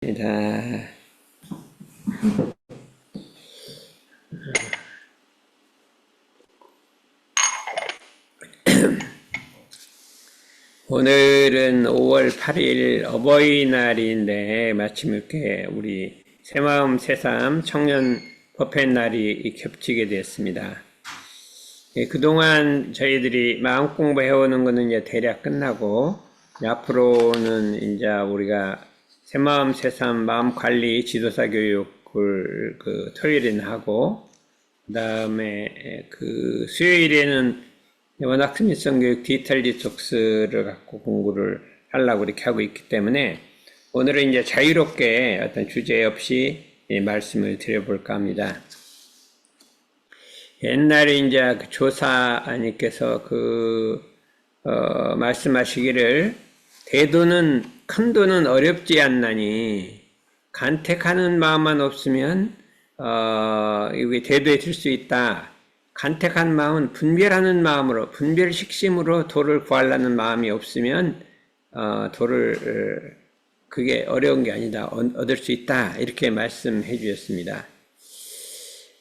입니다. 오늘은 5월 8일 어버이날인데 마침 이렇게 우리 새마음 새삼 청년 법회 날이 겹치게 됐습니다. 그동안 저희들이 마음 공부해오는 것은 이제 대략 끝나고 앞으로는 이제 우리가 새마음 새삼 마음 관리 지도사 교육을 토요일에는 하고 그다음에 수요일에는 워낙 스미성 교육 디지털 디톡스를 갖고 공부를 하려고 이렇게 하고 있기 때문에 오늘은 이제 자유롭게 어떤 주제 없이 말씀을 드려볼까 합니다. 옛날에 이제 조사님께서 말씀하시기를 대도는 큰 도는 어렵지 않나니 간택하는 마음만 없으면 이게 대도에 들 수 있다. 간택한 마음은 분별하는 마음으로, 분별식심으로 도를 구하려는 마음이 없으면 도를 그게 어려운 게 아니다. 얻을 수 있다. 이렇게 말씀해 주셨습니다.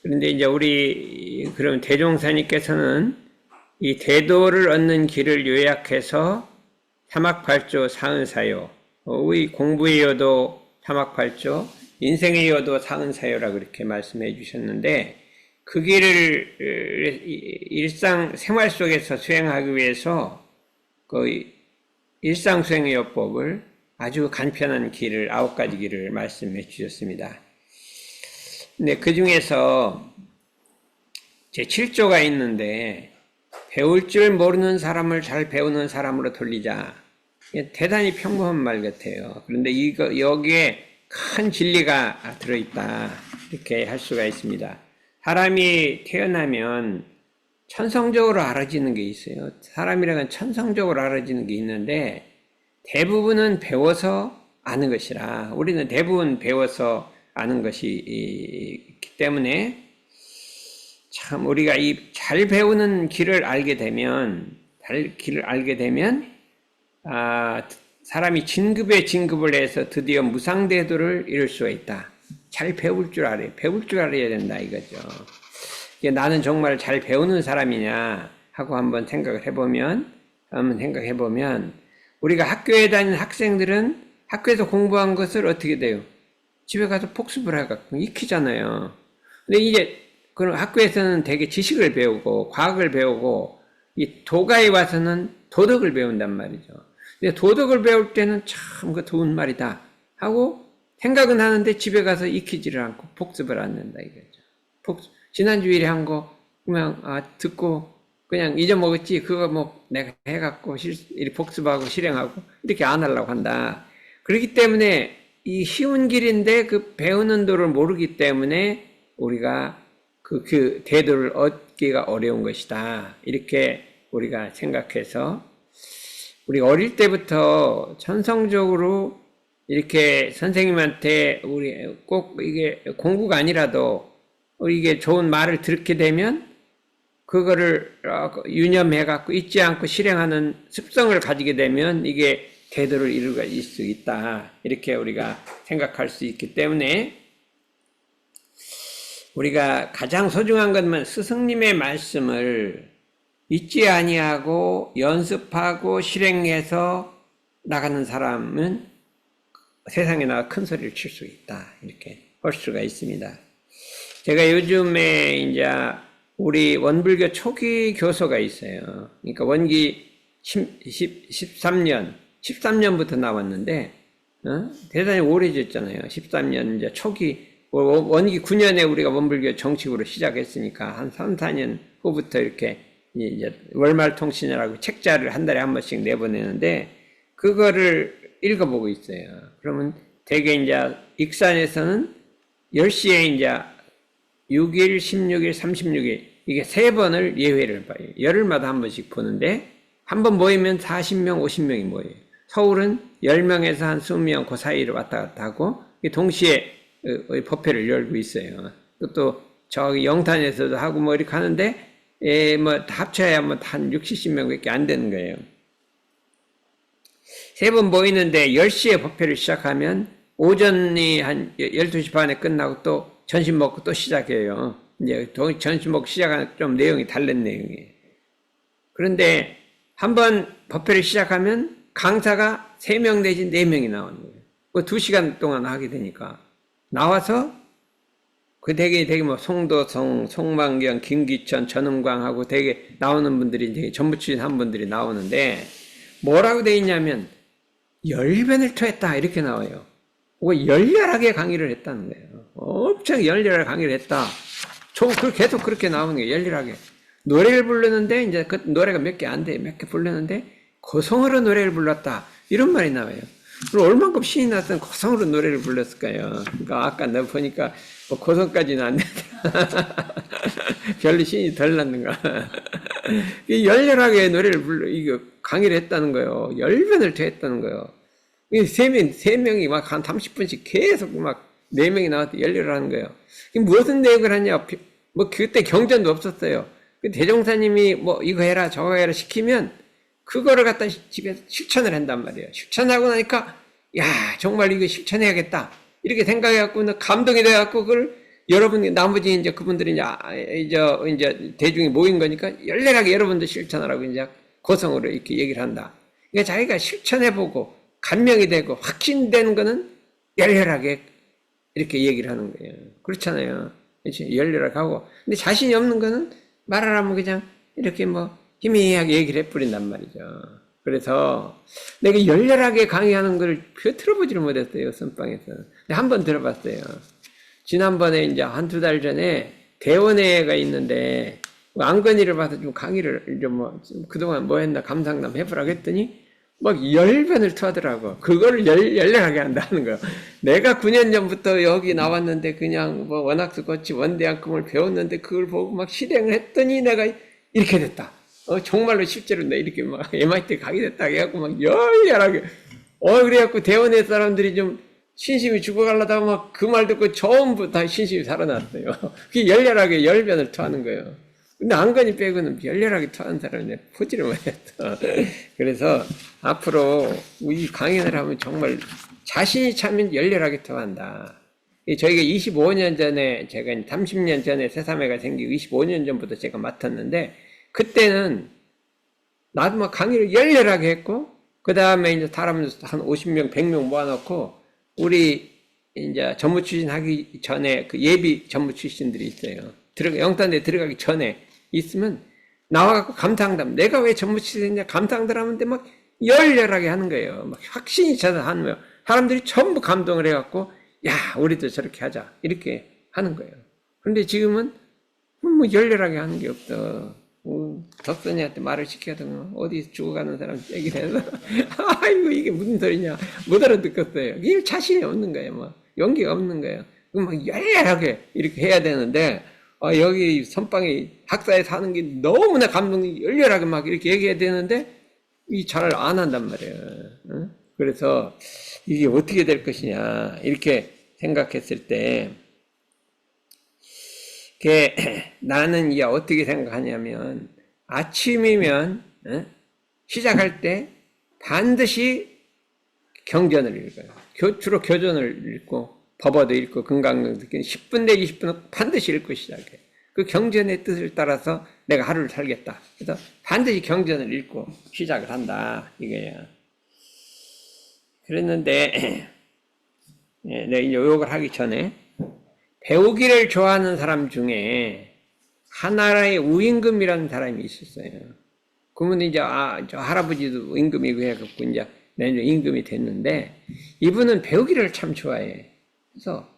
그런데 이제 우리 그럼 대종사님께서는 이 대도를 얻는 길을 요약해서 삼학팔조 사은사요, 우리 공부의 요도 삼학팔조, 인생의 요도 사은사요라고 그렇게 말씀해 주셨는데 그 길을 일상 생활 속에서 수행하기 위해서 그 일상 수행의 요법을 아주 간편한 길을 9가지 길을 말씀해 주셨습니다. 근데 그 중에서 제 7조가 있는데 배울 줄 모르는 사람을 잘 배우는 사람으로 돌리자. 대단히 평범한 말 같아요. 그런데 여기에 큰 진리가 들어있다. 이렇게 할 수가 있습니다. 사람이 태어나면 천성적으로 알아지는 게 있어요. 사람이라는 건 천성적으로 알아지는 게 있는데 대부분은 배워서 아는 것이라 우리는 대부분 배워서 아는 것이 있기 때문에 참 우리가 이 잘 배우는 길을 알게 되면 사람이 진급을 해서 드디어 무상대도를 이룰 수가 있다. 잘 배울 줄 알아야 된다 이거죠. 나는 정말 잘 배우는 사람이냐 하고 한번 생각을 해보면 우리가 학교에 다니는 학생들은 학교에서 공부한 것을 어떻게 돼요? 집에 가서 복습을 해갖고 익히잖아요. 근데 이제 그럼 학교에서는 되게 지식을 배우고 과학을 배우고 이 도가에 와서는 도덕을 배운단 말이죠. 근데 도덕을 배울 때는 참 그 좋은 말이다 하고 생각은 하는데 집에 가서 익히지를 않고 복습을 안 한다 이거죠. 지난주일에 한 거 그냥 듣고 그냥 잊어먹었지 그거 뭐 내가 해갖고 복습하고 실행하고 이렇게 안 하려고 한다. 그렇기 때문에 이 쉬운 길인데 그 배우는 도를 모르기 때문에 우리가 그 대도를 얻기가 어려운 것이다. 이렇게 우리가 생각해서 우리 어릴 때부터 천성적으로 이렇게 선생님한테 우리 꼭 이게 공부가 아니라도 이게 좋은 말을 듣게 되면 그거를 유념해갖고 잊지 않고 실행하는 습성을 가지게 되면 이게 대도를 이룰 수 있다. 이렇게 우리가 생각할 수 있기 때문에 우리가 가장 소중한 것만 스승님의 말씀을 잊지 아니하고 연습하고 실행해서 나가는 사람은 세상에 나가 큰 소리를 칠 수 있다. 이렇게 할 수가 있습니다. 제가 요즘에 이제 우리 원불교 초기 교서가 있어요. 그러니까 원기 13년부터 나왔는데, 대단히 오래됐잖아요. 13년 이제 초기, 원기 9년에 우리가 원불교 정식으로 시작했으니까 한 3, 4년 후부터 이렇게 이제 월말통신이라고 책자를 한 달에 한 번씩 내보내는데, 그거를 읽어보고 있어요. 그러면 대개 이제 익산에서는 10시에 이제 6일, 16일, 36일 이게 3번을 예회를 봐요. 열흘마다 한 번씩 보는데 한 번 모이면 40명, 50명이 모여요. 서울은 10명에서 한 20명 그 사이를 왔다 갔다 하고 동시에 법회를 열고 있어요. 또 저기 영탄에서도 하고 뭐 이렇게 하는데 뭐 다 합쳐야 뭐 한 60, 70명밖에 안 되는 거예요. 3번 모이는데 10시에 법회를 시작하면 오전이 한 12시 반에 끝나고 또 점심 먹고 또 시작해요. 이제 점심 먹고 시작하는 좀 내용이 다른 내용이에요. 그런데 한번 법회를 시작하면 강사가 3명 내지 4명이 나오는 거예요. 그 2시간 동안 하게 되니까. 나와서 그 되게 뭐 송도성, 송만경, 김기천, 전은광하고 되게 나오는 분들이 되게 전부 출신한 분들이 나오는데 뭐라고 돼 있냐면 열변을 토했다 이렇게 나와요. 열렬하게 강의를 했다는 거예요. 엄청 열렬하게 강의를 했다. 계속 그렇게 나오는 거예요. 열렬하게. 노래를 부르는데 이제 그 노래가 몇 개 안 돼. 몇 개 부르는데 고성으로 노래를 불렀다. 이런 말이 나와요. 그럼 얼만큼 신이 났으면 고성으로 노래를 불렀을까요? 그러니까 아까 내가 보니까 뭐 고성까지는 안 된다. 별로 신이 덜 났는가. 열렬하게 노래를 이거 강의를 했다는 거예요. 열변을 토했다는 거예요. 세 명이 막 한 30분씩 계속 막 4명이 나와서 열렬하는 거예요. 무슨 내용을 하냐. 뭐 그때 경전도 없었어요. 그 대종사님이 뭐 이거 해라 저거 해라 시키면 그거를 갖다 집에서 실천을 한단 말이에요. 실천하고 나니까 야 정말 이거 실천해야겠다 이렇게 생각해갖고 감동이 돼갖고 그걸 여러분이 나머지 이제 그분들이 이제 대중이 모인 거니까 열렬하게 여러분도 실천하라고 이제 고성으로 이렇게 얘기를 한다. 그러니까 자기가 실천해보고 감명이 되고 확신되는 거는 열렬하게 이렇게 얘기를 하는 거예요. 그렇잖아요. 그렇지? 열렬하게 하고. 근데 자신이 없는 거는 말을 하면 그냥 이렇게 뭐 희미하게 얘기를 해버린단 말이죠. 그래서 내가 열렬하게 강의하는 걸 들어보지를 못했어요. 선방에서. 근데 한 번 들어봤어요. 지난번에 이제 한두 달 전에 대원회가 있는데 안건희를 봐서 좀 강의를 좀 그동안 뭐 했나 감상담 해보라고 했더니 막 열변을 토하더라고. 그거를 열렬하게 한다는 거예요. 내가 9년 전부터 여기 나왔는데 그냥 뭐 원학수고치 원대학금을 배웠는데 그걸 보고 막 실행을 했더니 내가 이렇게 됐다. 정말로 실제로 내가 이렇게 막 MIT 가게 됐다. 해갖고 막 열렬하게. 그래갖고 대원회 사람들이 좀 신심이 죽어가려다가 막 그 말 듣고 전부 다 신심이 살아났어요. 그게 열렬하게 열변을 토하는 거예요. 근데 안건희 빼고는 열렬하게 토하는 사람이 보지를 못했어. 그래서 앞으로 이 강연을 하면 정말 자신이 차면 열렬하게 토한다. 저희가 25년 전에 제가 30년 전에 새삼회가 생기고 25년 전부터 제가 맡았는데 그때는 나도 막 강의를 열렬하게 했고 그 다음에 이제 사람 한 50명, 100명 모아놓고 우리 이제 전무 출신 하기 전에 그 예비 전무 출신들이 있어요. 영단대 들어가기 전에 있으면 나와갖고 감상담. 내가 왜 전무 출신이냐 감상담 하는데 막 열렬하게 하는 거예요. 막 확신이 차서 하는 거예요. 사람들이 전부 감동을 해갖고 야 우리도 저렇게 하자 이렇게 하는 거예요. 그런데 지금은 뭐 열렬하게 하는 게 없어. 덕선이한테 말을 시켜도 어디 죽어가는 사람 얘기를 해서 아이고 이게 무슨 소리냐 못 알아듣겠어요. 이게 자신이 없는 거예요. 뭐 용기가 없는 거예요. 막 열렬하게 이렇게 해야 되는데 여기 선방에 학사에 사는 게 너무나 감동이 열렬하게 막 이렇게 얘기해야 되는데 이 잘 안 한단 말이에요. 응? 그래서 이게 어떻게 될 것이냐 이렇게 생각했을 때 나는 이게 어떻게 생각하냐면 아침이면 시작할 때 반드시 경전을 읽어요. 주로 교전을 읽고 법어도 읽고 금강경도 읽고 10분 내지 20분 반드시 읽고 시작해요. 그 경전의 뜻을 따라서 내가 하루를 살겠다. 그래서 반드시 경전을 읽고 시작을 한다. 이거야. 그랬는데 내가 이제 요걸 하기 전에 배우기를 좋아하는 사람 중에 하나의 우임금이라는 사람이 있었어요. 그러면 이제 저 할아버지도 임금이고 해갖고 이제 내년 임금이 됐는데 이분은 배우기를 참 좋아해. 그래서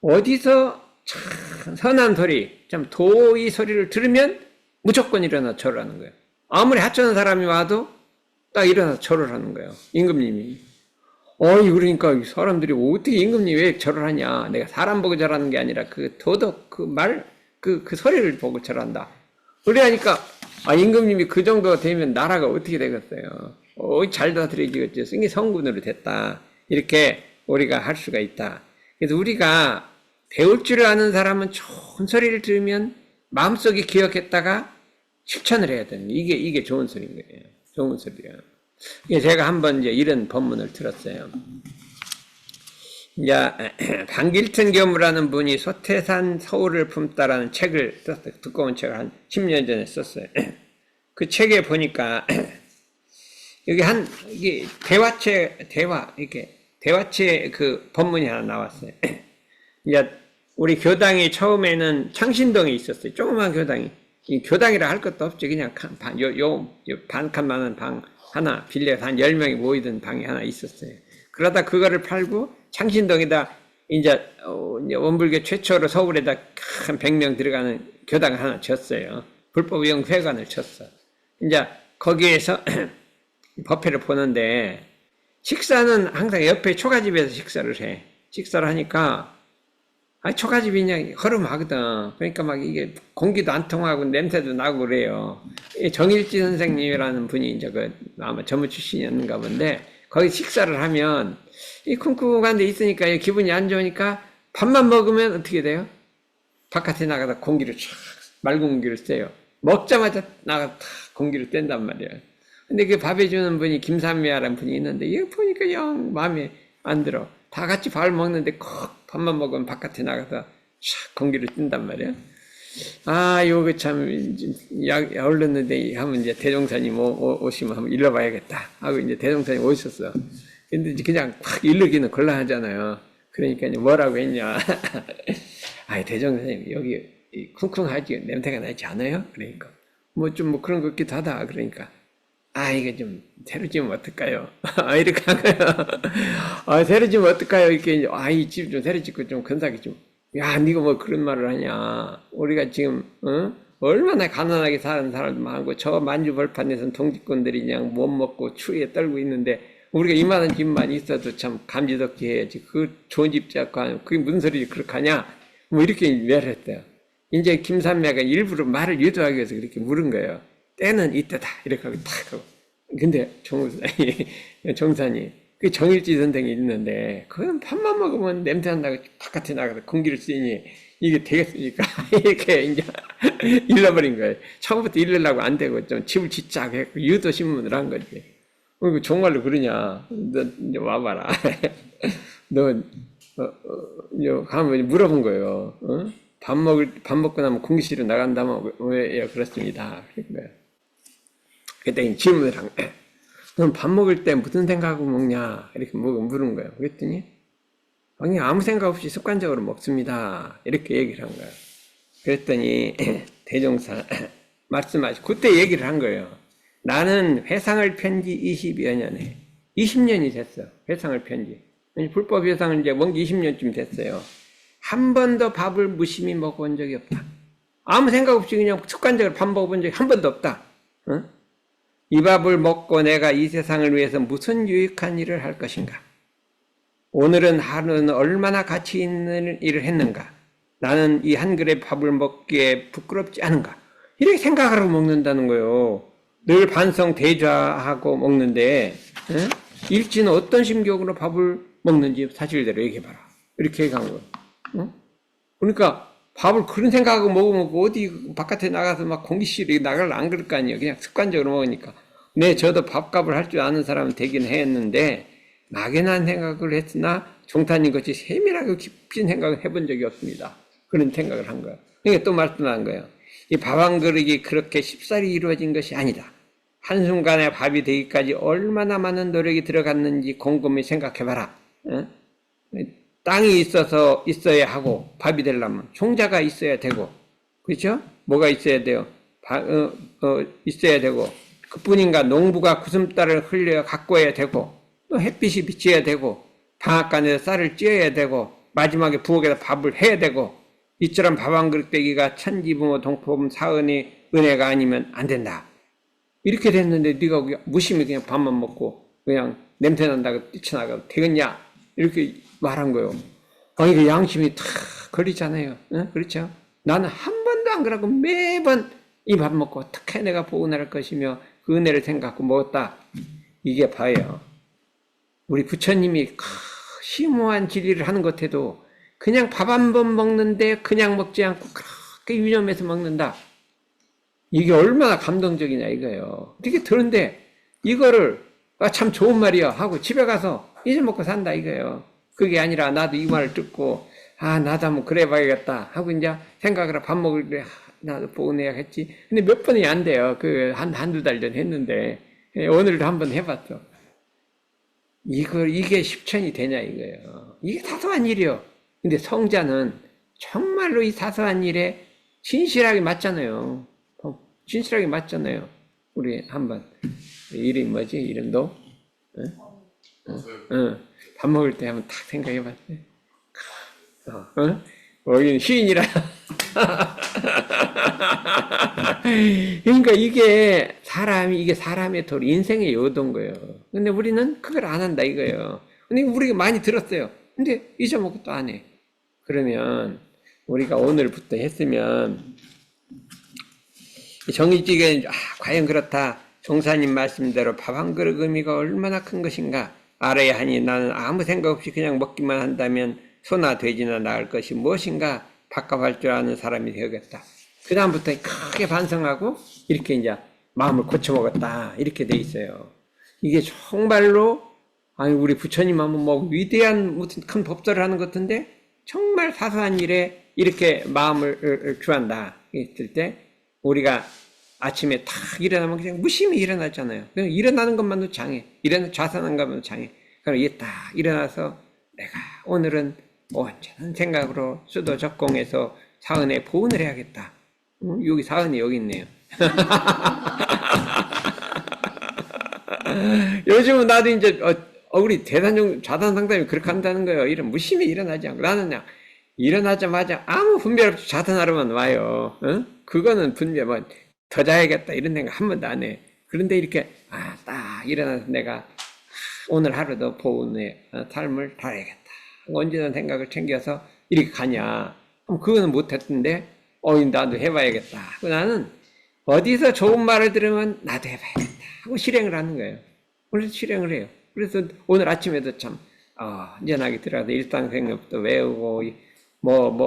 어디서 참 선한 소리, 참 도의 소리를 들으면 무조건 일어나 절을 하는 거예요. 아무리 하찮은 사람이 와도 딱 일어나서 절을 하는 거예요. 임금님이. 그러니까 사람들이 어떻게 임금님 왜 절을 하냐. 내가 사람 보고 절하는 게 아니라 그 도덕, 그 말, 그 소리를 보고 절한다. 그래 하니까, 임금님이 그 정도 되면 나라가 어떻게 되겠어요. 잘 다스려지겠죠. 이게 성군으로 됐다. 이렇게 우리가 할 수가 있다. 그래서 우리가 배울 줄 아는 사람은 좋은 소리를 들으면 마음속에 기억했다가 실천을 해야 되는 이게 좋은 소리인 거예요. 좋은 소리예요. 제가 한번 이제 이런 법문을 들었어요. 이제 방길튼 교무라는 분이 소태산 서울을 품다라는 책을 썼어요. 두꺼운 책을 한 10년 전에 썼어요. 그 책에 보니까 여기 이게 대화체 그 본문이 하나 나왔어요. 이제 우리 교당이 처음에는 창신동에 있었어요. 조그만 교당이. 이 교당이라 할 것도 없지. 그냥 반칸만한 방 하나 빌려서 한 10명이 모이던 방이 하나 있었어요. 그러다 그거를 팔고 창신동에다 이제 원불교 최초로 서울에다 한 100명 들어가는 교당을 하나 졌어요. 불법용 회관을 쳤어. 이제 거기에서 법회를 보는데 식사는 항상 옆에 초가집에서 식사를 해. 식사를 하니까 초가집이 그냥 허름하거든. 그러니까 막 이게 공기도 안 통하고 냄새도 나고 그래요. 정일지 선생님이라는 분이 이제 아마 전무 출신이었는가 본데 거기 식사를 하면 이 쿵쿵한 데 있으니까 기분이 안 좋으니까 밥만 먹으면 어떻게 돼요? 바깥에 나가다 공기를 쫙 맑은 공기를 쐬요. 먹자마자 나가서 탁 공기를 뗀단 말이에요. 근데 그 밥 해주는 분이 김삼미야라는 분이 있는데 이거 보니까 영 마음에 안 들어. 다 같이 밥을 먹는데 콕 밥만 먹으면 바깥에 나가서 쫙 공기를 뗀단 말이에요. 요거 참 어울렸는데 하면 이제 대종사님 오시면 한번 일러봐야겠다 하고 이제 대종사님 오셨어. 근데 그냥 확 일르기는 곤란하잖아요. 그러니까 이제 뭐라고 했냐. 대종사님 여기 쿵쿵하지 냄새가 나지 않아요? 그러니까 뭐 그런 것 같기도 하다. 그러니까 이거 좀 새로 지으면 어떨까요? 이렇게 한 거예요. 새로 지으면 어떨까요? 이렇게 이 집 좀 새로 짓고 좀 근사하게 좀. 야, 네가 뭐 그런 말을 하냐? 우리가 지금 얼마나 가난하게 사는 사람도 많고 저 만주벌판에서는 동지권들이 그냥 못 먹고 추위에 떨고 있는데 우리가 이만한 집만 있어도 참 감지덕지 해야지. 그 좋은 집 잡고 하면 그게 무슨 소리지 그렇게 하냐? 뭐 이렇게 말했대요. 이제 김삼매가 일부러 말을 유도하기 위해서 그렇게 물은 거예요. 때는 이때다 이렇게 하고 탁 하고. 근데 정산이 그 정일지 선생이 있는데 그건 밥만 먹으면 냄새 난다고 바깥에 나가서 공기를 쐬니 이게 되겠습니까? 이렇게 이제 일러버린 거예요. 처음부터 일르려고 안 되고 좀 집을 짓자고 했고 유도 신문을 한 거지. 그 정말로 그러냐? 너 이제 와봐라. 너 가면 물어본 거예요. 밥 먹고 나면 공기실로 나간다면 왜요? 그렇습니다. 그런 거예요. 그때 질문을 한 거예요. 그럼 밥 먹을 때 무슨 생각하고 먹냐? 이렇게 물은 거예요. 그랬더니, 그냥 아무 생각 없이 습관적으로 먹습니다. 이렇게 얘기를 한 거예요. 그랬더니, 대종사, 말씀하시고, 그때 얘기를 한 거예요. 나는 회상을 편지 20여 년에, 20년이 됐어. 회상을 편지. 불법 회상을 이제 먹은 20년쯤 됐어요. 한 번도 밥을 무심히 먹어본 적이 없다. 아무 생각 없이 그냥 습관적으로 밥 먹어본 적이 한 번도 없다. 이 밥을 먹고 내가 이 세상을 위해서 무슨 유익한 일을 할 것인가? 오늘은 하루는 얼마나 가치 있는 일을 했는가? 나는 이 한 그릇 밥을 먹기에 부끄럽지 않은가? 이렇게 생각하고 먹는다는 거예요. 늘 반성 대좌하고 먹는데 일지는 어떤 심경으로 밥을 먹는지 사실대로 얘기해봐라. 이렇게 얘기한 거예요. 그러니까 밥을 그런 생각하고 먹으면 어디 바깥에 나가서 막 공기실에 나가려 안 그럴 거 아니에요. 그냥 습관적으로 먹으니까. 저도 밥값을 할 줄 아는 사람은 되긴 했는데 막연한 생각을 했으나 종탄님 같이 세밀하고 깊은 생각을 해본 적이 없습니다. 그런 생각을 한 거예요. 그러니까 또 말씀한 거예요. 이 밥 한 그릇이 그렇게 쉽사리 이루어진 것이 아니다. 한순간에 밥이 되기까지 얼마나 많은 노력이 들어갔는지 곰곰이 생각해봐라. 땅이 있어야 하고 밥이 되려면 종자가 있어야 되고, 그렇죠? 뭐가 있어야 돼요? 있어야 되고, 그뿐인가 농부가 구슴살을 흘려 가꿔야 되고, 또 햇빛이 비쳐야 되고, 방앗간에서 쌀을 찌어야 되고, 마지막에 부엌에서 밥을 해야 되고, 이처럼 밥 한 그릇 되기가 천지부모 동포범 사은의 은혜가 아니면 안 된다. 이렇게 됐는데 네가 무심히 그냥 밥만 먹고 그냥 냄새 난다고 뛰쳐나가도 되겠냐? 이렇게 말한 거예요. 이게 양심이 탁 걸리잖아요. 그렇죠? 나는 한 번도 안 그러고 매번 이 밥 먹고 어떻게 내가 복원할 것이며 그 은혜를 생각하고 먹었다. 이게 봐요. 우리 부처님이 심오한 진리를 하는 것 해도 그냥 밥 한 번 먹는데 그냥 먹지 않고 그렇게 유념해서 먹는다. 이게 얼마나 감동적이냐 이거예요. 이렇게 들은데 이거를 참 좋은 말이야 하고 집에 가서 잊어먹고 산다 이거예요. 그게 아니라 나도 이 말을 듣고 나도 한번 그래 봐야겠다 하고 이제 생각을 밥 먹을 때 나도 보내야겠지. 근데 몇 번이 안 돼요. 한두 달 전 했는데 오늘도 한번 해봤어. 이게 실천이 되냐 이거예요. 이게 사소한 일이요. 근데 성자는 정말로 이 사소한 일에 진실하게 맞잖아요. 진실하게 맞잖아요. 우리 한번 이름이 뭐지? 이름도? 밥 먹을 때 한번 딱 생각해봤어요. 여기는 시인이라. 그러니까 이게 사람의 도리, 인생의 요도인 거예요. 근데 우리는 그걸 안 한다 이거예요. 근데 우리가 많이 들었어요. 근데 잊어먹고 또 안 해. 그러면 우리가 오늘부터 했으면 정의지게 과연 그렇다. 종사님 말씀대로 밥 한 그릇 의미가 얼마나 큰 것인가 알아야 하니 나는 아무 생각 없이 그냥 먹기만 한다면 소나 돼지나 나을 것이 무엇인가 밥값할 줄 아는 사람이 되겠다. 그 다음부터 크게 반성하고 이렇게 이제 마음을 고쳐먹었다 이렇게 돼 있어요. 이게 정말로 우리 부처님 하면 뭐 위대한 무슨 큰 법도를 하는 것 같은데 정말 사소한 일에 이렇게 마음을 주한다 했을 때 우리가 아침에 탁 일어나면 그냥 무심히 일어났잖아요. 그냥 일어나는 것만도 장애, 좌선한 것만도 장애. 그럼 이게 딱 일어나서 내가 오늘은 온전한 생각으로 수도 적공해서 사은에 보온을 해야겠다. 여기 사은이 여기 있네요. 요즘은 나도 이제 우리 좌단 상담이 그렇게 한다는 거예요. 이런 무심히 일어나지 않고 나는 그냥 일어나자마자 아무 분별 없이 좌단하러만 와요. 그거는 분별 더 자야겠다 이런 생각 한 번도 안 해. 그런데 이렇게 딱 일어나서 내가 오늘 하루도 보온의 삶을 살아야겠다. 언제나 생각을 챙겨서 이렇게 가냐. 그럼 그거는 못했던데 나도 해봐야겠다. 나는 어디서 좋은 말을 들으면 나도 해봐야겠다 하고 실행을 하는 거예요. 그래서 실행을 해요. 그래서 오늘 아침에도 참 안전하게 들어가서 일상생활부터 외우고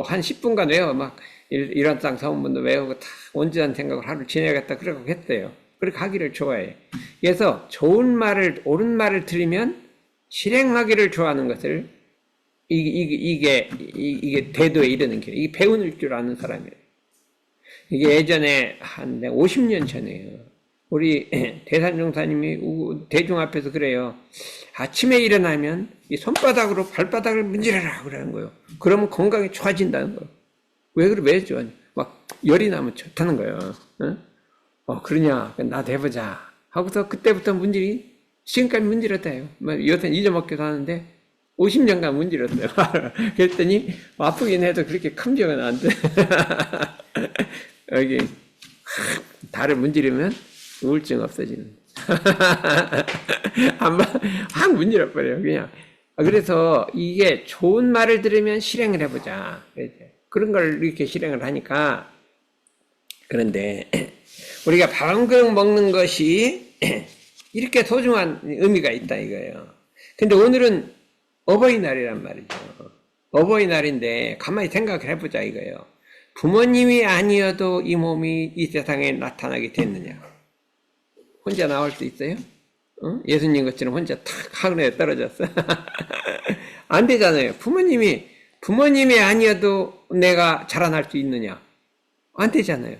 한 10분간 외워 막 일원상 서문도 외우고 다 온전한 생각을 하루 지내야겠다 그러고 했어요. 그렇게 하기를 좋아해. 그래서 좋은 말을 옳은 말을 들으면 실행하기를 좋아하는 것을 이게 대도에 이르는 길. 이게 배우는 줄 아는 사람이에요. 이게 예전에 한 50년 전에요. 우리 대산종사님이 대중 앞에서 그래요. 아침에 일어나면 이 손바닥으로 발바닥을 문지르라 그러는 거예요. 그러면 건강이 좋아진다는 거예요. 왜 좋아하냐? 막 열이 나면 좋다는 거예요. 그러냐? 나도 해보자. 하고서 그때부터 지금까지 문지렀다요. 요새 잊어먹기도 하는데 50년간 문지렀어요. 그랬더니 아프긴 해도 그렇게 큰 병은 안 돼. 여기 달을 문지르면 우울증 없어지는. 확 문지러버려요, 그냥. 그래서 이게 좋은 말을 들으면 실행을 해보자. 그런 걸 이렇게 실행을 하니까. 그런데 우리가 밥 한 그릇 먹는 것이 이렇게 소중한 의미가 있다 이거예요. 근데 오늘은 어버이날이란 말이죠. 어버이날인데 가만히 생각을 해보자 이거예요. 부모님이 아니어도 이 몸이 이 세상에 나타나게 됐느냐? 혼자 나올 수 있어요? 예수님 것처럼 혼자 탁 하늘에 떨어졌어? 안 되잖아요. 부모님이 아니어도 내가 자라날 수 있느냐? 안 되잖아요.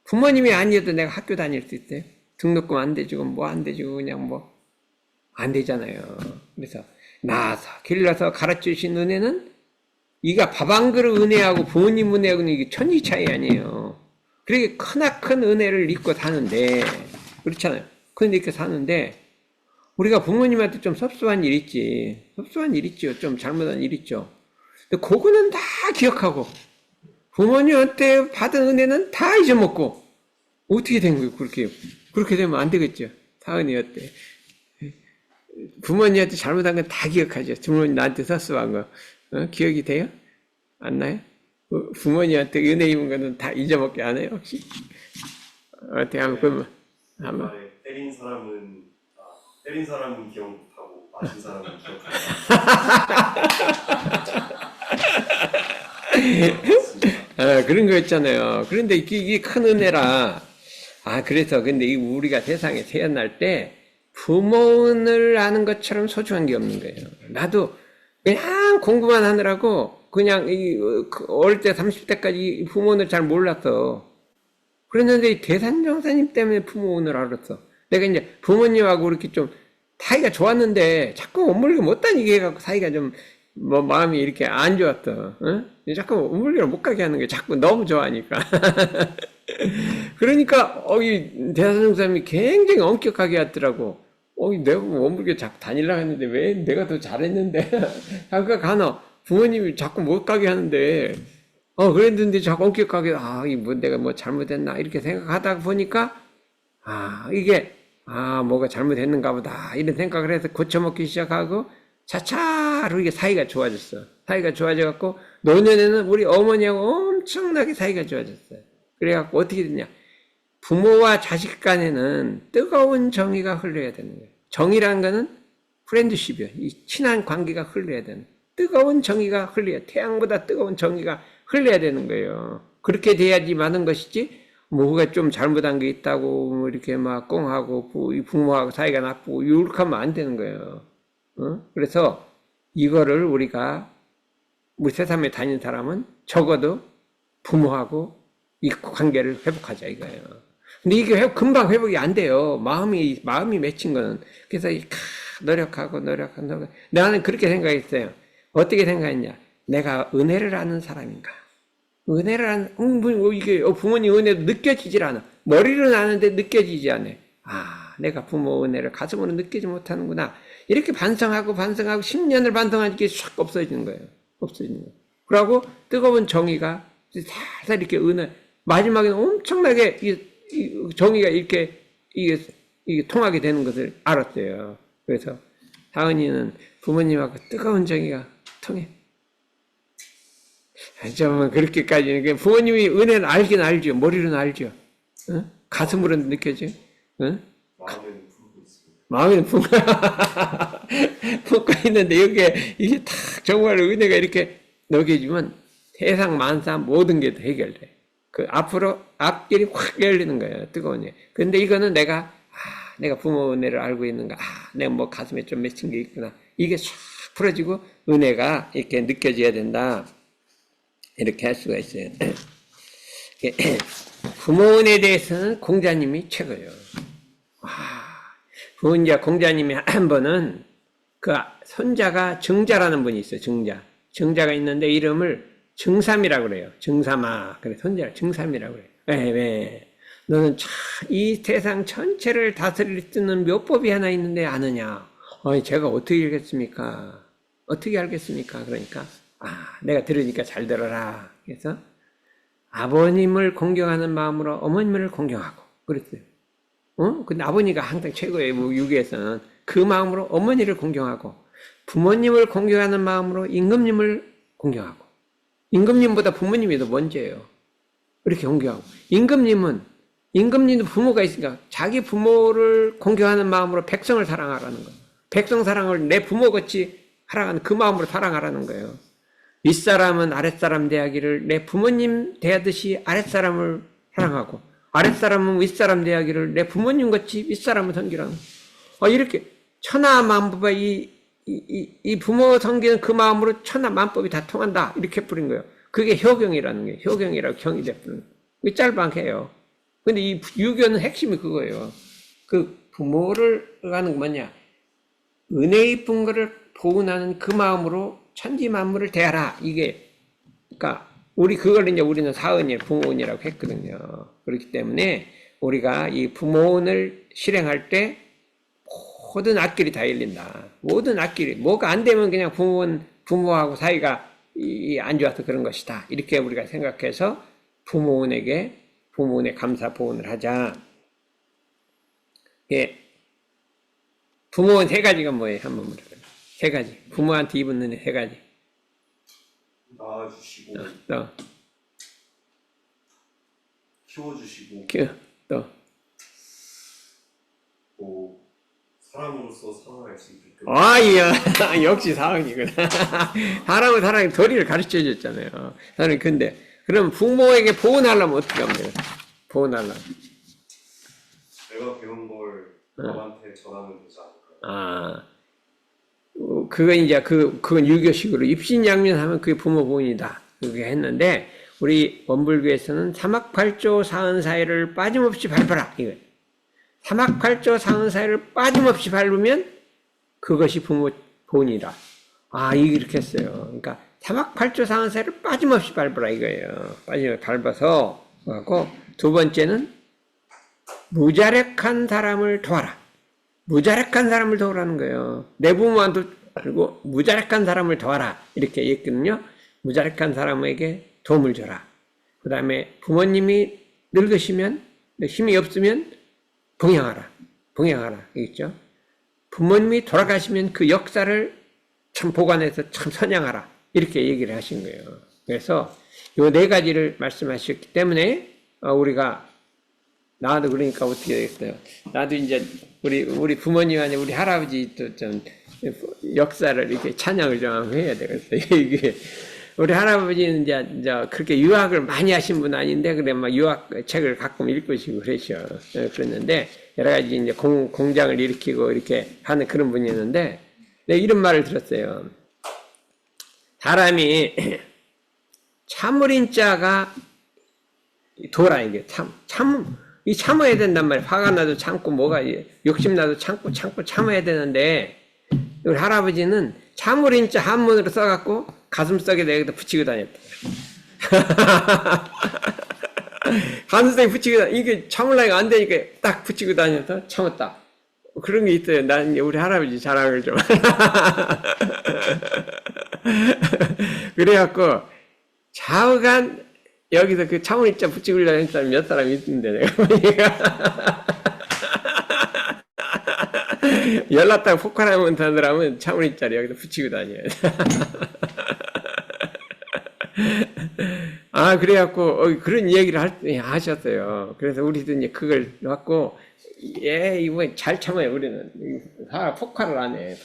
부모님이 아니어도 내가 학교 다닐 수 있어요? 등록금 안 대주고 뭐 안 대주고 그냥 안 되잖아요. 그래서 낳아서 길러서 가르치신 은혜는 이가 밥 한 그릇 은혜하고 부모님 은혜하고는 이게 천지 차이 아니에요. 그렇게 크나큰 은혜를 입고 사는데 그렇잖아요. 그런데 이렇게 사는데 우리가 부모님한테 좀 섭섭한 일 있지. 섭섭한 일 있죠. 좀 잘못한 일 있죠. 근데 그거는 다 기억하고 부모님한테 받은 은혜는 다 잊어먹고 어떻게 된 거예요? 그렇게 되면 안 되겠죠. 사은이 어때? 부모님한테 잘못한 건 다 기억하죠. 부모님 나한테 섭섭한 거 기억이 돼요? 안 나요? 부모님한테 은혜 입은 거는 다 잊어먹게 안 해요 혹시? 어떻게 하면 한번 때린 사람은 기억 못하고 맞은 사람은 기억한다. 그런 거 있잖아요. 그런데 이게 큰 은혜라. 그래서 근데 우리가 세상에 태어날 때 부모를 아는 것처럼 소중한 게 없는 거예요. 나도 그냥 공부만 하느라고 그냥 어릴 때 30대까지 부모는 잘 몰랐어. 그랬는데 이 대산정사님 때문에 부모 오늘 알았어. 내가 이제 부모님하고 이렇게 좀 사이가 좋았는데 자꾸 어물리고 못 다니게 해갖고 사이가 좀 뭐 마음이 이렇게 안 좋았어. 어? 자꾸 어물리러 못 가게 하는 게 자꾸 너무 좋아하니까. 그러니까 이 대산정사님이 굉장히 엄격하게 하더라고. 내가 어물게 자꾸 다니려고 했는데 왜 내가 더 잘했는데. 아까 가나 부모님이 자꾸 못 가게 하는데 그랬는데 자꾸 엄격하게 내가 뭐 잘못했나 이렇게 생각하다 보니까 이게 뭐가 잘못했는가 보다 이런 생각을 해서 고쳐먹기 시작하고 차차로 이게 사이가 좋아졌어. 사이가 좋아져갖고 노년에는 우리 어머니하고 엄청나게 사이가 좋아졌어요. 그래갖고 어떻게 됐냐? 부모와 자식 간에는 뜨거운 정의가 흘러야 되는 거예요. 정의라는 거는 프렌드십이요. 이 친한 관계가 흘러야 되는 뜨거운 정의가 흘러야 태양보다 뜨거운 정의가 흘러야 되는 거예요. 그렇게 돼야지 많은 것이지 뭐가 좀 잘못한 게 있다고 뭐 이렇게 막 꽁하고 부모하고 사이가 나쁘고 이렇게 하면 안 되는 거예요. 그래서 이거를 우리 세상에 다니는 사람은 적어도 부모하고 이 관계를 회복하자 이거예요. 근데 이게 금방 회복이 안 돼요. 마음이 맺힌 거는. 그래서 노력하고. 나는 그렇게 생각했어요. 어떻게 생각했냐? 내가 은혜를 아는 사람인가? 은혜를 아는, 이게 부모님 은혜도 느껴지질 않아. 머리로는 아는데 느껴지지 않아. 내가 부모 은혜를 가슴으로 느끼지 못하는구나. 이렇게 반성하고 10년을 반성하니까 샥 없어지는 거예요. 그러고 뜨거운 정의가 살살 이렇게 마지막에는 엄청나게 이 정의가 이렇게 이게 통하게 되는 것을 알았어요. 그래서 다은이는 부모님하고 뜨거운 정의가 통해. 좀 그렇게까지는 부모님이 은혜는 알긴 알죠. 머리로는 알죠. 가슴으로는 느껴져. 마음에는 품고 있습니다. 마음에는 품고 있는데 이게 딱 정말 은혜가 이렇게 녹여주면 세상 만사 모든 게 다 해결돼. 앞으로 앞길이 확 열리는 거예요. 뜨거운 예. 근데 이거는 내가 부모 은혜를 알고 있는가. 내가 뭐 가슴에 좀 맺힌 게 있구나. 이게 싹 풀어지고 은혜가 이렇게 느껴져야 된다. 이렇게 할 수가 있어요. 부모 은혜에 대해서는 공자님이 최고예요. 공자님이 한 번은 손자가 증자라는 분이 있어요. 증자가 있는데 이름을 증삼이라고 그래요. 증삼아. 그래, 손자를 증삼이라고 그래요. 왜? 너는 참, 이 세상 전체를 다스릴 수 있는 묘법이 하나 있는데 아느냐? 제가 어떻게 알겠습니까? 그러니까, 내가 들으니까 잘 들어라. 그래서, 아버님을 공경하는 마음으로 어머님을 공경하고, 그랬어요. 근데 아버니가 항상 최고예요. 유교에서는. 그 마음으로 어머니를 공경하고, 부모님을 공경하는 마음으로 임금님을 공경하고, 임금님보다 부모님이 더 먼저예요. 이렇게 공경하고. 임금님도 부모가 있으니까 자기 부모를 공경하는 마음으로 백성을 사랑하라는 거예요. 백성 사랑을 내 부모같이 하라는 그 마음으로 사랑하라는 거예요. 윗사람은 아랫사람 대하기를 내 부모님 대하듯이 아랫사람을 사랑하고, 아랫사람은 윗사람 대하기를 내 부모님같이 윗사람을 섬기라는 거예요. 이렇게 천하만법의 이 부모 섬기는 그 마음으로 천하만법이 다 통한다. 이렇게 뿌린 거예요. 그게 효경이라는 게, 효경이라고 경이 돼버린 거예요. 짧방해요. 근데 이 유교는 핵심이 그거예요. 부모를 하는 거 뭐냐? 은혜 깊은 거를 보은하는 그 마음으로 천지 만물을 대하라. 우리는 사은이, 부모은이라고 했거든요. 그렇기 때문에 우리가 이 부모은을 실행할 때 모든 앞길이 다 열린다. 모든 앞길이. 뭐가 안 되면 그냥 부모하고 사이가 안 좋아서 그런 것이다. 이렇게 우리가 생각해서 부모은의 감사 보은을 하자. 부모은 세 가지가 뭐예요? 한번 물어봐요. 세 가지. 부모한테 입은 은혜 세 가지. 낳아주시고, 키워주시고, 또 사람으로서 살아갈 수 있게끔. 이야, 역시 사랑이구나. 사람은 사랑이 도리를 가르쳐 줬잖아요. 근데, 그럼 부모에게 보은하려면 어떻게 하면 돼요? 보은하려면. 내가 배운 걸 남한테 전하면 되지 않을까. 그건 이제 그건 유교식으로 입신양면하면 그게 부모 보훈이다. 그렇게 했는데 우리 원불교에서는 삼학팔조 사은사회를 빠짐없이 밟아라 이거. 삼학팔조 사은사회를 빠짐없이 밟으면 그것이 부모 보훈이다. 아 이렇게 했어요. 그러니까 삼학팔조 사은사회를 빠짐없이 밟아라 이거예요. 빠짐없이 밟아서 하고 두 번째는 무자력한 사람을 도와라. 무자력한 사람을 도우라는 거예요. 내 부모한테 그리고 무자력한 사람을 도와라 이렇게 얘기했거든요. 무자력한 사람에게 도움을 줘라. 그 다음에 부모님이 늙으시면 힘이 없으면 봉양하라 있죠. 부모님이 돌아가시면 그 역사를 참 보관해서 참 선양하라 이렇게 얘기를 하신 거예요. 그래서 요 네 가지를 말씀하셨기 때문에 우리가 나도 그러니까 어떻게 되겠어요? 나도 이제 우리 부모님 아니 우리 할아버지 또 좀 역사를 이렇게 찬양을 좀 해야 되겠어요. 이게 우리 할아버지는 이제 그렇게 유학을 많이 하신 분 아닌데 그래 막 유학 책을 가끔 읽으시고 그러셔. 그랬는데 여러 가지 이제 공장을 일으키고 이렇게 하는 그런 분이었는데 내가 이런 말을 들었어요. 사람이 참을인자가 도라 이게 참아야 된단 말이야. 화가 나도 참고 뭐가 욕심 나도 참고 참아야 되는데 우리 할아버지는 참을인자 한문으로 써갖고 가슴속에 내가 붙이고 다녔다. 가슴속에 붙이고 다녔다. 이게 참으려니까 안 되니까 딱 붙이고 다녀서 참았다. 그런 게 있어요. 난 우리 할아버지 자랑을 좀. 그래갖고 좌우간 여기서 그 참을인자 붙이고 다니는 사람 몇 사람 있는데 내가 보니까 연락다가 폭발하면 못하는 사람은 참을인자를 여기서 붙이고 다녀요. 아 그래갖고 그런 얘기를 하셨어요. 그래서 우리도 이제 그걸 갖고 이거 잘 참아요. 우리는 폭발을 안 해.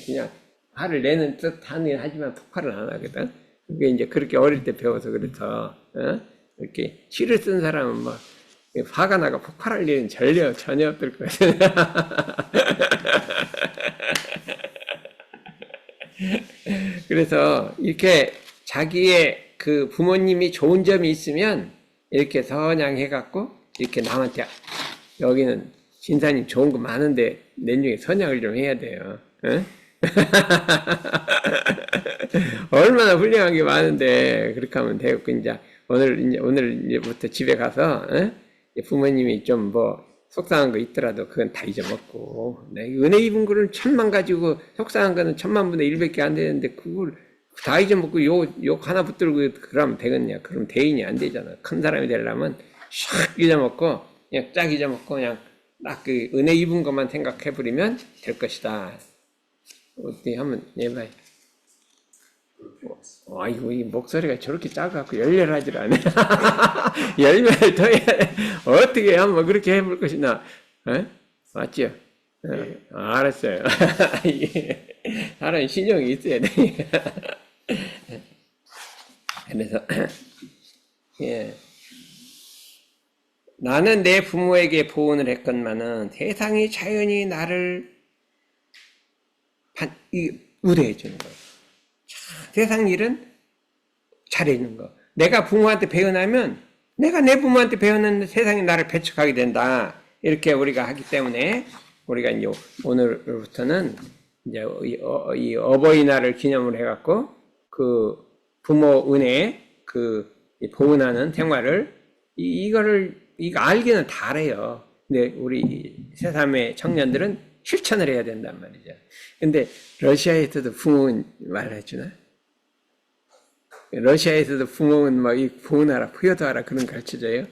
그냥 화를 내는 듯하긴 하지만 폭발을 안 하거든. 그게 이제 그렇게 어릴 때 배워서 그래서 이렇게 시를 쓴 사람은 막 화가 나가 폭발할 일은 전혀 없을 거예요. 그래서 이렇게 자기의 그 부모님이 좋은 점이 있으면 이렇게 선양해갖고 이렇게 남한테 여기는 신사님 좋은 거 많은데 내중에 선양을 좀 해야 돼요. 얼마나 훌륭한 게 많은데 그렇게 하면 되겠고 이제 오늘부터 집에 가서 부모님이 좀 뭐 속상한 거 있더라도 그건 다 잊어먹고 은혜 입은 거를 1000만 가지고 속상한 거는 1000만분의 1밖에 안 되는데 그걸 다 잊어먹고 욕 하나 붙들고 그러면 되겠냐? 그럼 대인이 안 되잖아. 큰 사람이 되려면 샥 잊어먹고 그냥 쫙 잊어먹고 그냥 딱 그 은혜 입은 것만 생각해버리면 될 것이다. 어떻게 하면 해봐요. 아이고 이 목소리가 저렇게 작아갖고 열렬하질 않네. 열매를 더 해야 어떻게 한번 그렇게 해볼 것이나 맞죠? 알았어요. 사람이 신용이 있어야 돼. 그래서 예. 나는 내 부모에게 보훈을 했건만은 세상이 자연히 나를 우대해 주는 거예요. 세상 일은 잘해주는 거. 내가 부모한테 배워나면 내가 내 부모한테 배웠는데 세상이 나를 배척하게 된다. 이렇게 우리가 하기 때문에 우리가 이제 오늘부터는 이제 이 어버이날을 기념을 해갖고 그 부모 은혜 그 보훈하는 생활을 이거 알기는 다 알아요. 근데 우리 새삼의 청년들은 실천을 해야 된단 말이죠. 근데 러시아에서도 부모는 말해주나? 러시아에서도 부모는 막 이 보훈하라, 효도하라 그런 가르쳐줘요.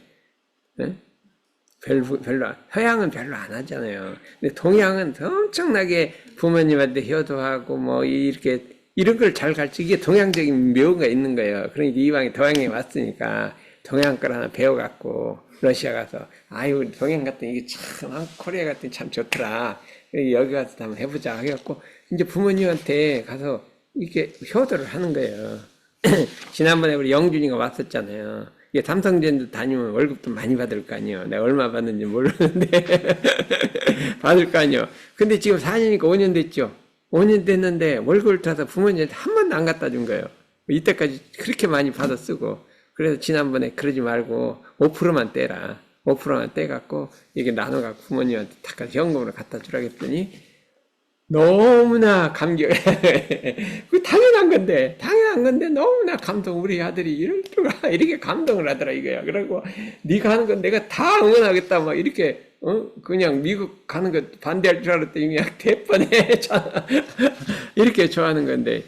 네? 별로 서양은 별로 안 하잖아요. 근데 동양은 엄청나게 부모님한테 효도하고 뭐 이렇게 이런 걸 잘 가르쳐. 이게 동양적인 묘가 있는 거예요. 그러니까 이왕에 동양에 왔으니까 동양 걸 하나 배워갖고 러시아 가서 아유 동양 같은 이게 참 코리아 같은 참 좋더라. 여기 가서 한번 해보자 해갖고 이제 부모님한테 가서 이렇게 효도를 하는 거예요. 지난번에 우리 영준이가 왔었잖아요. 이게 삼성전자 다니면 월급도 많이 받을 거 아니에요. 내가 얼마 받는지 모르는데 받을 거 아니에요. 근데 지금 4년이니까 5년 됐죠. 5년 됐는데 월급을 타서 부모님한테 한 번도 안 갖다 준 거예요. 이때까지 그렇게 많이 받아 쓰고. 그래서 지난번에 그러지 말고 5%만 떼라. 5%만 떼갖고 이게 나눠갖고 부모님한테 다 현금으로 갖다 주라 했더니 너무나 그 당연한 건데 너무나 감동. 우리 아들이 이럴 줄가 이렇게 감동을 하더라 이거야. 그러고 네가 하는 건 내가 다 응원하겠다 막 이렇게 그냥 미국 가는 거 반대할 줄 알았더니 그냥 대뻔했잖아. 이렇게 좋아하는 건데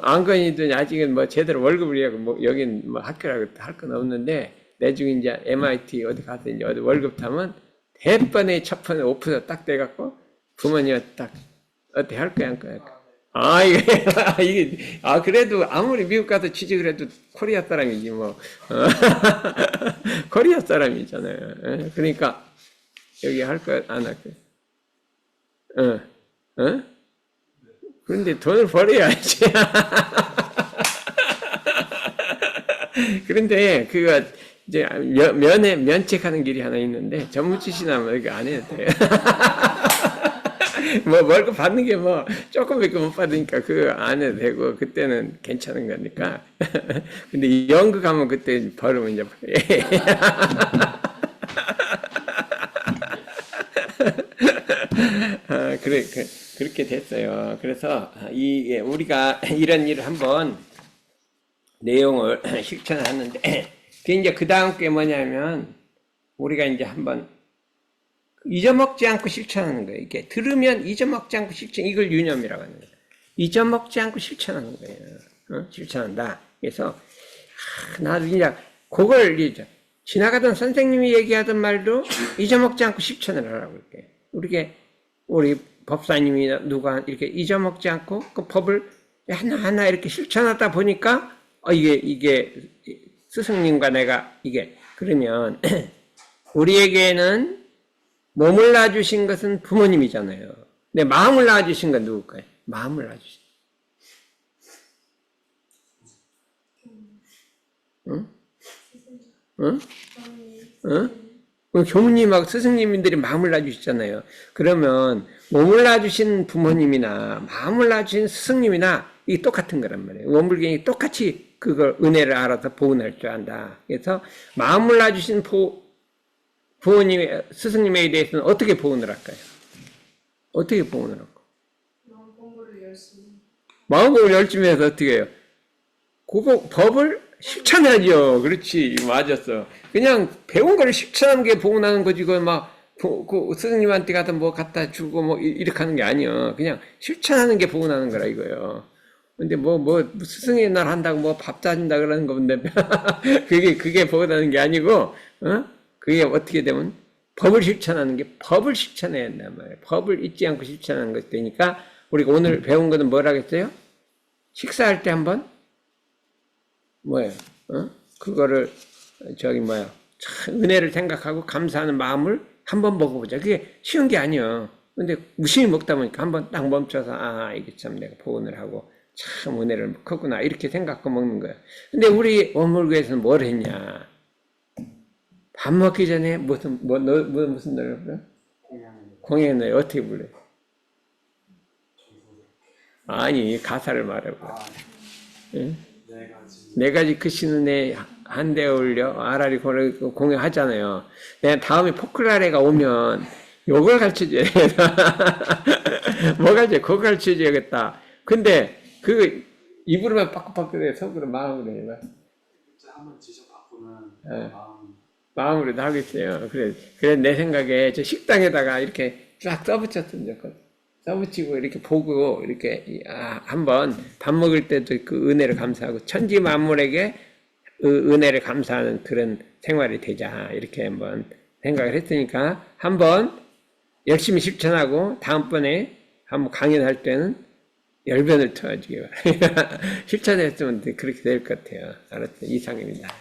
안건이든 아직은 뭐 제대로 월급을 이하고 뭐 여긴 뭐 학교라고 할 건 없는데 내중에 이제 MIT 어디 가서 이제 어디 월급 타면 대번에 첫 번에 5% 딱 돼갖고 부모님한테 딱 어떻게 할 거야, 안 거야? 이게, 그래도 아무리 미국 가서 취직을 해도 코리아 사람이지, 뭐. 코리아 사람이잖아요. 그러니까, 여기 할 거야, 안 할 거야? 그런데 돈을 벌어야지. 그런데, 그거, 이제, 면책하는 길이 하나 있는데, 전무치시나면 이거 안 해도 돼요. 뭐 월급 받는 게 뭐 조금밖에 못 받으니까 그거 안 해도 되고 그때는 괜찮은 거니까. 근데 이 연극 하면 그때 벌으면 이제 그렇게 됐어요. 그래서 우리가 이런 일을 한번 내용을 실천하는데 이제 그 다음 게 뭐냐면 우리가 이제 한번 잊어먹지 않고 실천하는 거예요. 이게 들으면 잊어먹지 않고 실천, 이걸 유념이라고 하는 거예요. 잊어먹지 않고 실천하는 거예요. 실천한다. 그래서 나도 이제 그걸 이제 지나가던 선생님이 얘기하던 말도 잊어먹지 않고 실천을 하라고 이렇게 우리 법사님이나 누가 이렇게 잊어먹지 않고 그 법을 하나하나 이렇게 실천하다 보니까 이게 스승님과 내가 이게 그러면 우리에게는 몸을 낳아주신 것은 부모님이잖아요. 근데 마음을 낳아주신 건 누굴까요? 마음을 낳아주신. 응? 응? 응? 교무님하고 스승님들이 마음을 낳아주시잖아요. 그러면 몸을 낳아주신 부모님이나 마음을 낳아주신 스승님이나 이게 똑같은 거란 말이에요. 원불경이 똑같이 그걸 은혜를 알아서 보은할 줄 안다. 그래서 마음을 낳아주신 부모님, 스승님에 대해서는 어떻게 보온을 할까요? 어떻게 보온을 할까요? 마음을 열심히 해서 어떻게 해요? 그거 법을 실천하죠. 그렇지. 맞았어. 그냥 배운 거를 실천하는 게 보온하는 거지. 그 스승님한테 가서 뭐 갖다 주고 뭐 이렇게 하는 게 아니야. 그냥 실천하는 게 보온하는 거라 이거예요. 근데 스승의 날 한다고 뭐 밥 사준다 그러는 건데, 그게 보온하는 게 아니고, 그게 어떻게 되면 법을 실천하는 게 법을 실천해야 한단 말이에요. 법을 잊지 않고 실천하는 것이 되니까 우리가 오늘 배운 거는 뭐라고 했어요? 식사할 때 한번 그거를 은혜를 생각하고 감사하는 마음을 한번 먹어보자. 그게 쉬운 게 아니에요. 근데 무심히 먹다 보니까 한번 딱 멈춰서 이게 참 내가 보온을 하고 참 은혜를 크구나 이렇게 생각하고 먹는 거예요. 근데 우리 원물교에서는 뭘 했냐? 밥 먹기 전에 무슨 노래 불러? 공연 노래 어떻게 불러? 아니 가사를 말하고. 응? 네 가지 크신 은혜 한데 올려 아라리 공연하잖아요. 내가 다음에 포클라레가 오면 요걸 가르쳐줘야 돼. 그거 가르쳐줘야겠다. 근데 입으로만 빠꾸빠꾸해 속으로 마음으로 해. 한번 지적 바꾸는 마음으로도 하겠어요. 그래 내 생각에 저 식당에다가 이렇게 쫙 써붙였으면 좋거든. 써붙이고 이렇게 보고 이렇게 한번 밥 먹을 때도 그 은혜를 감사하고 천지 만물에게 은혜를 감사하는 그런 생활이 되자 이렇게 한번 생각을 했으니까 한번 열심히 실천하고 다음번에 한번 강연할 때는 열변을 터주기 바랍니다. 실천했으면 그렇게 될 것 같아요. 알았죠? 이상입니다.